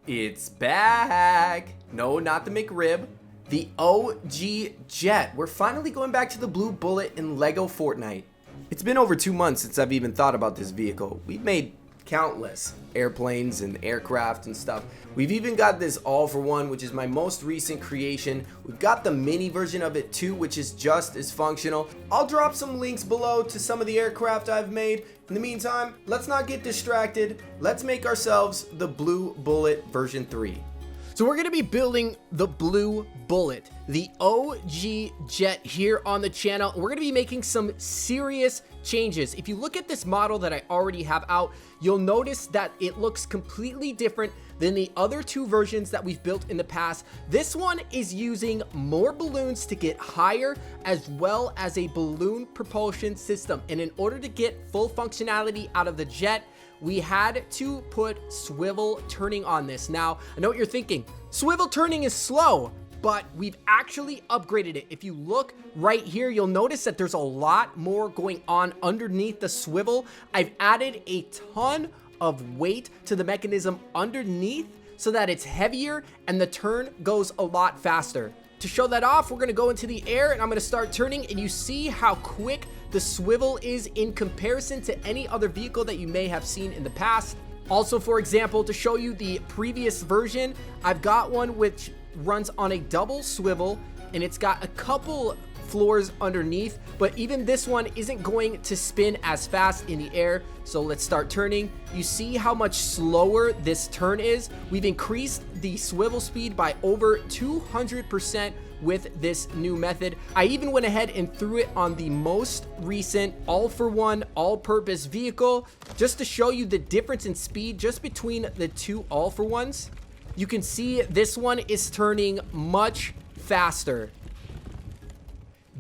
It's back. No, not the McRib. The OG jet. We're finally going back to the blue bullet in LEGO Fortnite. It's been over 2 months since I've even thought about this vehicle. We've made countless airplanes and aircraft and stuff. We've even got this all-for-one, which is my most recent creation. We've got the mini version of it too, which is just as functional. I'll drop some links below to some of the aircraft I've made. In the meantime, let's not get distracted. Let's make ourselves the blue bullet version 3. So we're going to be building the blue bullet, the OG jet here on the channel. We're going to be making some serious changes. If you look at this model that I already have out, you'll notice that it looks completely different than the other 2 versions that we've built in the past. This one is using more balloons to get higher, as well as a balloon propulsion system. And in order to get full functionality out of the jet, we had to put swivel turning on this. Now, I know what you're thinking. Swivel turning is slow, but we've actually upgraded it. If you look right here, you'll notice that there's a lot more going on underneath the swivel. I've added a ton of weight to the mechanism underneath so that it's heavier and the turn goes a lot faster. To show that off, we're gonna go into the air and I'm gonna start turning, and you see how quick the swivel is in comparison to any other vehicle that you may have seen in the past. Also, for example, to show you the previous version, I've got one which runs on a double swivel and it's got a couple floors underneath, but even this one isn't going to spin as fast in the air. So let's start turning. You see how much slower this turn is? We've increased the swivel speed by over 200% with this new method. I even went ahead and threw it on the most recent all-for-one all-purpose vehicle just to show you the difference in speed just between the 2 all-for-ones. You can see this one is turning much faster.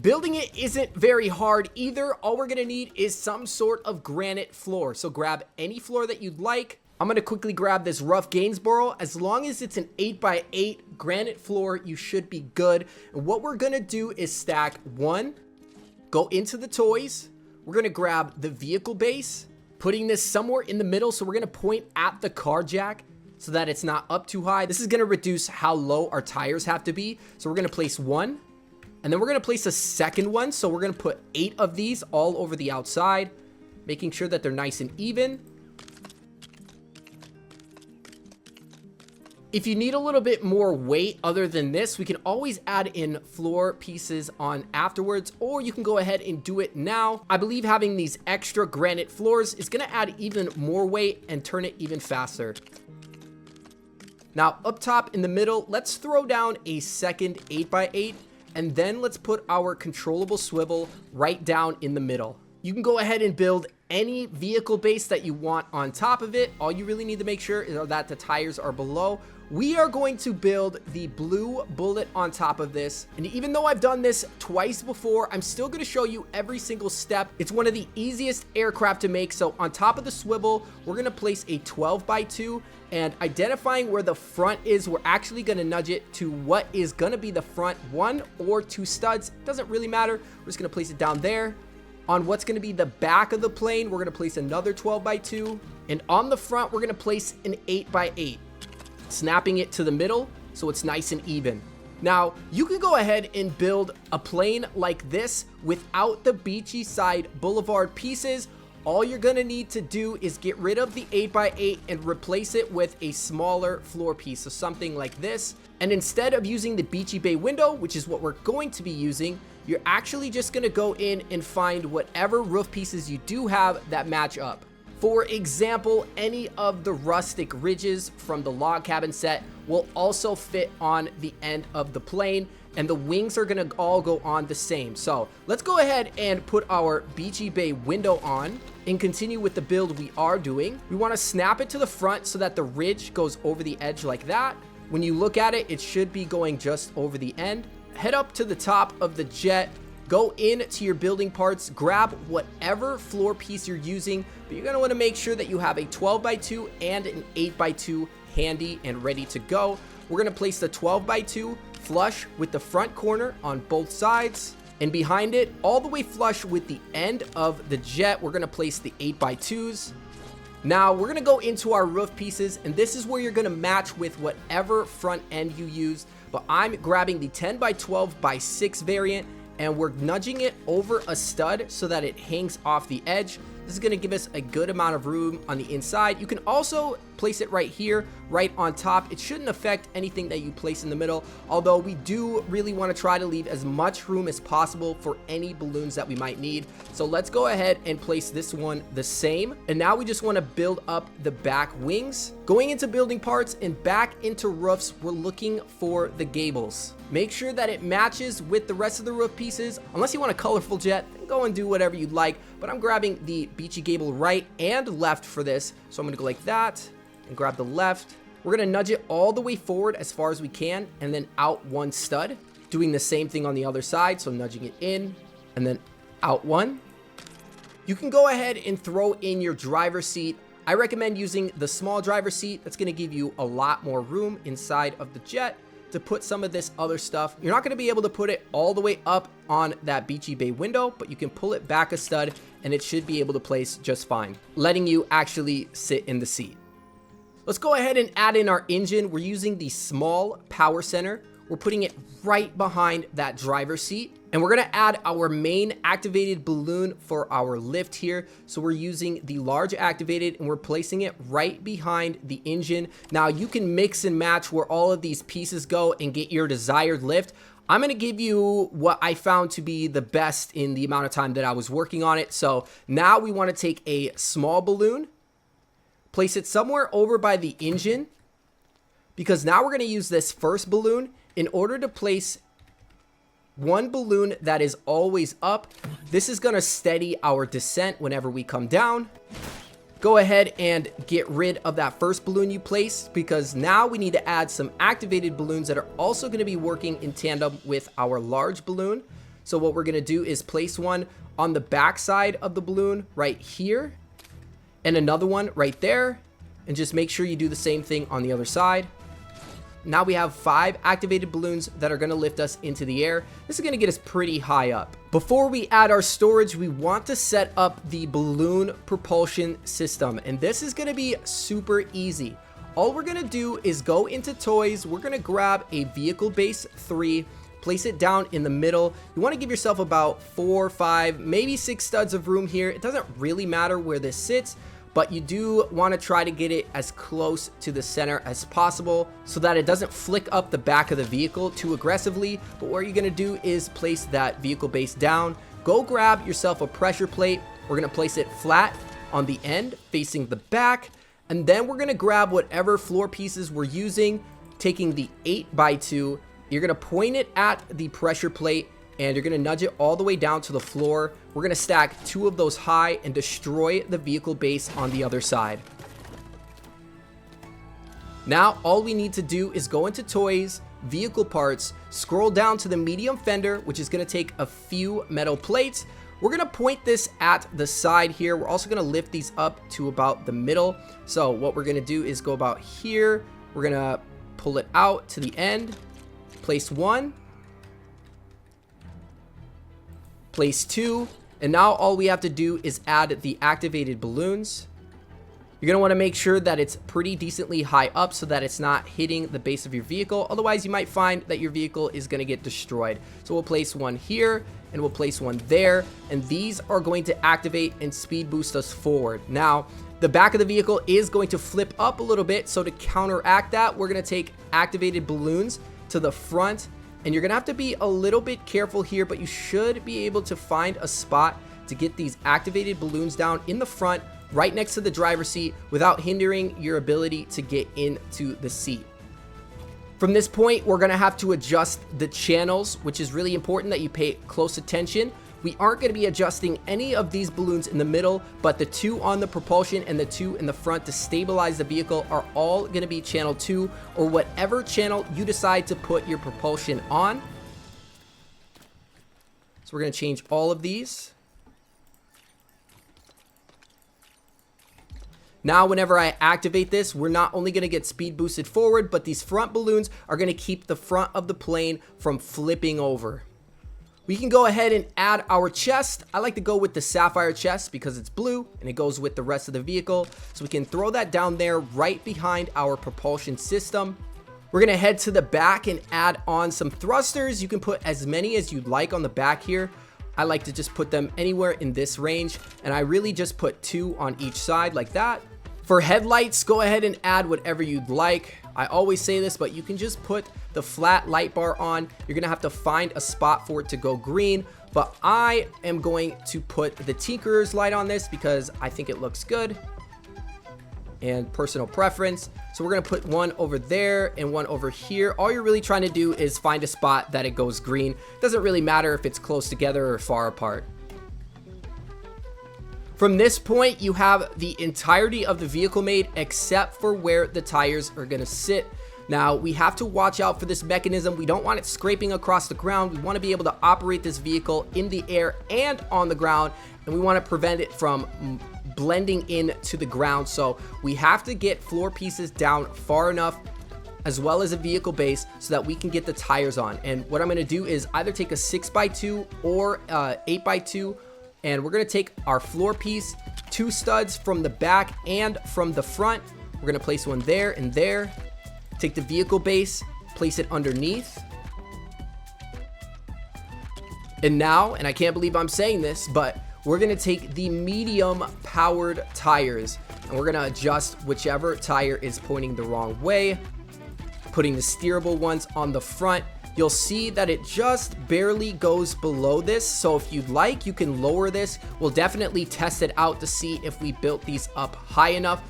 Building it isn't very hard either. All we're gonna need is some sort of granite floor. So grab any floor that you'd like. I'm gonna quickly grab this rough Gainsboro. As long as it's an 8x8 granite floor, you should be good. And what we're gonna do is stack 1, go into the toys. We're gonna grab the vehicle base, putting this somewhere in the middle. So we're gonna point at the car jack so that it's not up too high. This is gonna reduce how low our tires have to be. So we're gonna place 1. And then we're gonna place a second one. So we're gonna put 8 of these all over the outside, making sure that they're nice and even. If you need a little bit more weight other than this, we can always add in floor pieces on afterwards, or you can go ahead and do it now. I believe having these extra granite floors is gonna add even more weight and turn it even faster. Now up top in the middle, let's throw down a second 8x8. And then let's put our controllable swivel right down in the middle. You can go ahead and build any vehicle base that you want on top of it. All you really need to make sure is that the tires are below. We are going to build the blue bullet on top of this. And even though I've done this twice before, I'm still going to show you every single step. It's one of the easiest aircraft to make. So on top of the swivel, we're going to place a 12x2, and identifying where the front is, we're actually going to nudge it to what is going to be the front 1 or 2 studs. Doesn't really matter. We're just going to place it down there. On what's going to be the back of the plane, we're going to place another 12x2. And on the front, we're going to place an 8x8. Snapping it to the middle so it's nice and even. Now, you can go ahead and build a plane like this without the beachy side boulevard pieces. All you're gonna need to do is get rid of the 8x8 and replace it with a smaller floor piece, so something like this. And instead of using the beachy bay window, which is what we're going to be using, you're actually just gonna go in and find whatever roof pieces you do have that match up. For example, any of the rustic ridges from the log cabin set will also fit on the end of the plane, and the wings are gonna all go on the same. So let's go ahead and put our beachy bay window on and continue with the build we are doing. We wanna snap it to the front so that the ridge goes over the edge like that. When you look at it, it should be going just over the end. Head up to the top of the jet, go into your building parts, grab whatever floor piece you're using, but you're gonna wanna make sure that you have a 12x2 and an 8x2 handy and ready to go. We're gonna place the 12x2 flush with the front corner on both sides, and behind it, all the way flush with the end of the jet, we're gonna place the 8x2s. Now we're gonna go into our roof pieces, and this is where you're gonna match with whatever front end you use, but I'm grabbing the 10 by 12 by 6 variant, and we're nudging it over a stud so that it hangs off the edge. This is going to give us a good amount of room on the inside. You can also place it right here, right on top. It shouldn't affect anything that you place in the middle, although we do really want to try to leave as much room as possible for any balloons that we might need. So let's go ahead and place this one the same. And now we just want to build up the back wings. Going into building parts and back into roofs, we're looking for the gables. Make sure that it matches with the rest of the roof pieces. Unless you want a colorful jet, then go and do whatever you'd like. But I'm grabbing the beachy gable right and left for this. So I'm going to go like that and grab the left. We're going to nudge it all the way forward as far as we can and then out one stud. Doing the same thing on the other side. So nudging it in and then out one. You can go ahead and throw in your driver's seat. I recommend using the small driver's seat. That's going to give you a lot more room inside of the jet to put some of this other stuff. You're not going to be able to put it all the way up on that beachy bay window, but you can pull it back a stud and it should be able to place just fine, letting you actually sit in the seat. Let's go ahead and add in our engine. We're using the small power center. We're putting it right behind that driver's seat. And we're gonna add our main activated balloon for our lift here. So we're using the large activated and we're placing it right behind the engine. Now you can mix and match where all of these pieces go and get your desired lift. I'm gonna give you what I found to be the best in the amount of time that I was working on it. So now we wanna take a small balloon, place it somewhere over by the engine, because now we're gonna use this first balloon in order to place one balloon that is always up. This is going to steady our descent whenever we come down. Go ahead and get rid of that first balloon you placed, because now we need to add some activated balloons that are also going to be working in tandem with our large balloon. So what we're going to do is place one on the back side of the balloon right here and another one right there, and just make sure you do the same thing on the other side. Now we have 5 activated balloons that are going to lift us into the air. This is going to get us pretty high up. Before we add our storage, we want to set up the balloon propulsion system. And this is going to be super easy. All we're going to do is go into toys. We're going to grab a vehicle base 3, place it down in the middle. You want to give yourself about 4, 5, maybe 6 studs of room here. It doesn't really matter where this sits, but you do want to try to get it as close to the center as possible so that it doesn't flick up the back of the vehicle too aggressively. But what you're going to do is place that vehicle base down. Go grab yourself a pressure plate. We're going to place it flat on the end facing the back. And then we're going to grab whatever floor pieces we're using, taking the 8 by 2. You're going to point it at the pressure plate and you're going to nudge it all the way down to the floor. We're going to stack 2 of those high and destroy the vehicle base on the other side. Now, all we need to do is go into toys, vehicle parts, scroll down to the medium fender, which is going to take a few metal plates. We're going to point this at the side here. We're also going to lift these up to about the middle. So what we're going to do is go about here. We're going to pull it out to the end, place 1, place 2, and now all we have to do is add the activated balloons. You're going to want to make sure that it's pretty decently high up so that it's not hitting the base of your vehicle. Otherwise, you might find that your vehicle is going to get destroyed. So we'll place one here and we'll place one there, and these are going to activate and speed boost us forward. Now, the back of the vehicle is going to flip up a little bit, so to counteract that, we're going to take activated balloons to the front. And you're going to have to be a little bit careful here, but you should be able to find a spot to get these activated balloons down in the front, right next to the driver's seat, without hindering your ability to get into the seat. From this point, we're going to have to adjust the channels, which is really important that you pay close attention. We aren't going to be adjusting any of these balloons in the middle, but the 2 on the propulsion and the 2 in the front to stabilize the vehicle are all going to be channel 2, or whatever channel you decide to put your propulsion on. So we're going to change all of these. Now, whenever I activate this, we're not only going to get speed boosted forward, but these front balloons are going to keep the front of the plane from flipping over. We can go ahead and add our chest. I like to go with the sapphire chest because it's blue and it goes with the rest of the vehicle. So we can throw that down there right behind our propulsion system. We're gonna head to the back and add on some thrusters. You can put as many as you'd like on the back here. I like to just put them anywhere in this range, and I really just put 2 on each side like that. For headlights, go ahead and add whatever you'd like. I always say this, but you can just put the flat light bar on. You're gonna have to find a spot for it to go green, but I am going to put the Tinkerer's light on this because I think it looks good and personal preference. So we're gonna put one over there and one over here. All you're really trying to do is find a spot that it goes green. Doesn't really matter if it's close together or far apart. From this point, you have the entirety of the vehicle made except for where the tires are gonna sit. Now, we have to watch out for this mechanism. We don't want it scraping across the ground. We want to be able to operate this vehicle in the air and on the ground, and we want to prevent it from blending into the ground. So we have to get floor pieces down far enough as well as a vehicle base so that we can get the tires on. And what I'm going to do is either take a 6x2 or 8x2, and we're going to take our floor piece, 2 studs from the back and from the front. We're going to place one there and there. Take the vehicle base, place it underneath. And now, and I can't believe I'm saying this, but we're gonna take the medium powered tires and we're gonna adjust whichever tire is pointing the wrong way, putting the steerable ones on the front. You'll see that it just barely goes below this. So if you'd like, you can lower this. We'll definitely test it out to see if we built these up high enough.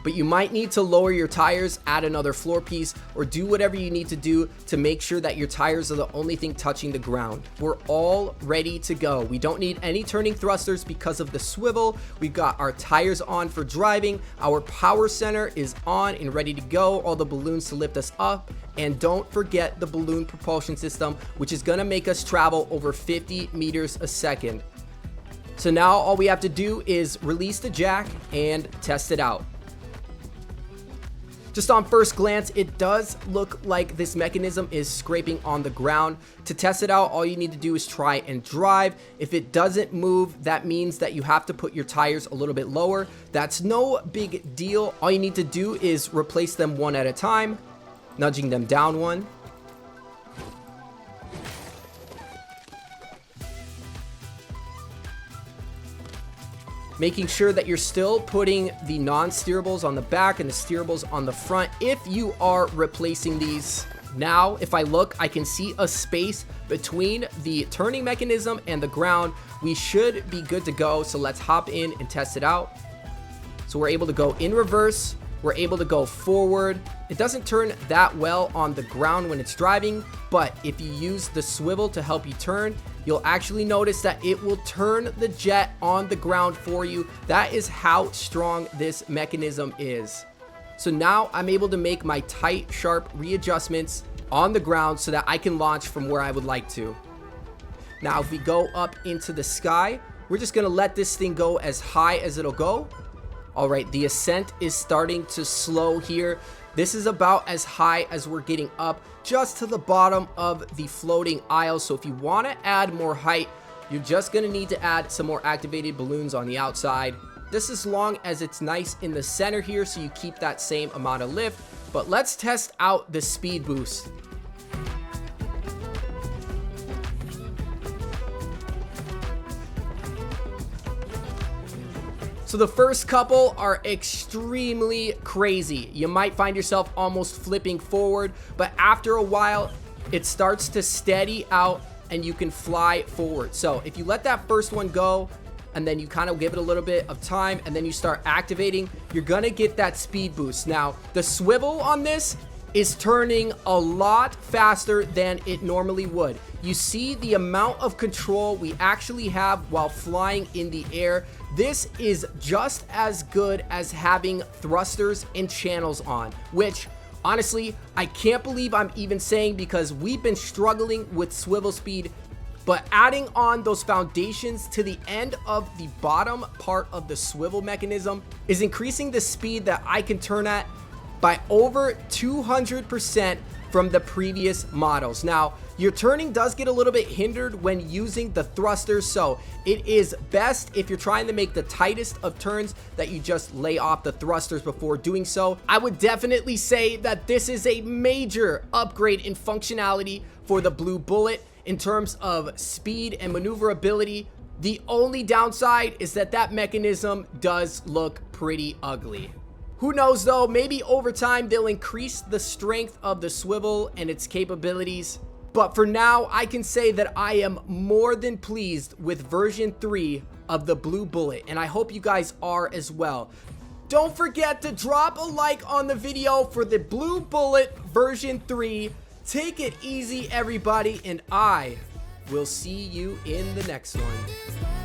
But you might need to lower your tires, add another floor piece, or do whatever you need to do to make sure that your tires are the only thing touching the ground. We're all ready to go. We don't need any turning thrusters because of the swivel. We've got our tires on for driving. Our power center is on and ready to go. All the balloons to lift us up. And don't forget the balloon propulsion system, which is gonna make us travel over 50 meters a second. So now all we have to do is release the jack and test it out. Just on first glance, it does look like this mechanism is scraping on the ground. To test it out, all you need to do is try and drive. If it doesn't move, that means that you have to put your tires a little bit lower. That's no big deal. All you need to do is replace them one at a time, nudging them down one. Making sure that you're still putting the non-steerables on the back and the steerables on the front if you are replacing these. Now, if I look, I can see a space between the turning mechanism and the ground. We should be good to go, so let's hop in and test it out. So we're able to go in reverse, we're able to go forward. It doesn't turn that well on the ground when it's driving, but if you use the swivel to help you turn, you'll actually notice that it will turn the jet on the ground for you. That is how strong this mechanism is. So now I'm able to make my tight, sharp readjustments on the ground so that I can launch from where I would like to. Now, if we go up into the sky, we're just gonna let this thing go as high as it'll go. All right, the ascent is starting to slow here. This is about as high as we're getting up, just to the bottom of the floating aisle. So if you want to add more height, you're just going to need to add some more activated balloons on the outside. Just as long as it's nice in the center here so you keep that same amount of lift. But let's test out the speed boost. So the first couple are extremely crazy. You might find yourself almost flipping forward, but after a while, it starts to steady out and you can fly forward. So if you let that first one go and then you kind of give it a little bit of time and then you start activating, you're gonna get that speed boost. Now, the swivel on this is turning a lot faster than it normally would. You see the amount of control we actually have while flying in the air. This is just as good as having thrusters and channels on, which honestly, I can't believe I'm even saying because we've been struggling with swivel speed, but adding on those foundations to the end of the bottom part of the swivel mechanism is increasing the speed that I can turn at by over 200% from the previous models. Now, your turning does get a little bit hindered when using the thrusters, so it is best if you're trying to make the tightest of turns that you just lay off the thrusters before doing so. I would definitely say that this is a major upgrade in functionality for the Blue Bullet in terms of speed and maneuverability. The only downside is that that mechanism does look pretty ugly. Who knows though, maybe over time they'll increase the strength of the swivel and its capabilities. But for now, I can say that I am more than pleased with version 3 of the Blue Bullet, and I hope you guys are as well. Don't forget to drop a like on the video for the Blue Bullet version 3. Take it easy, everybody, and I will see you in the next one.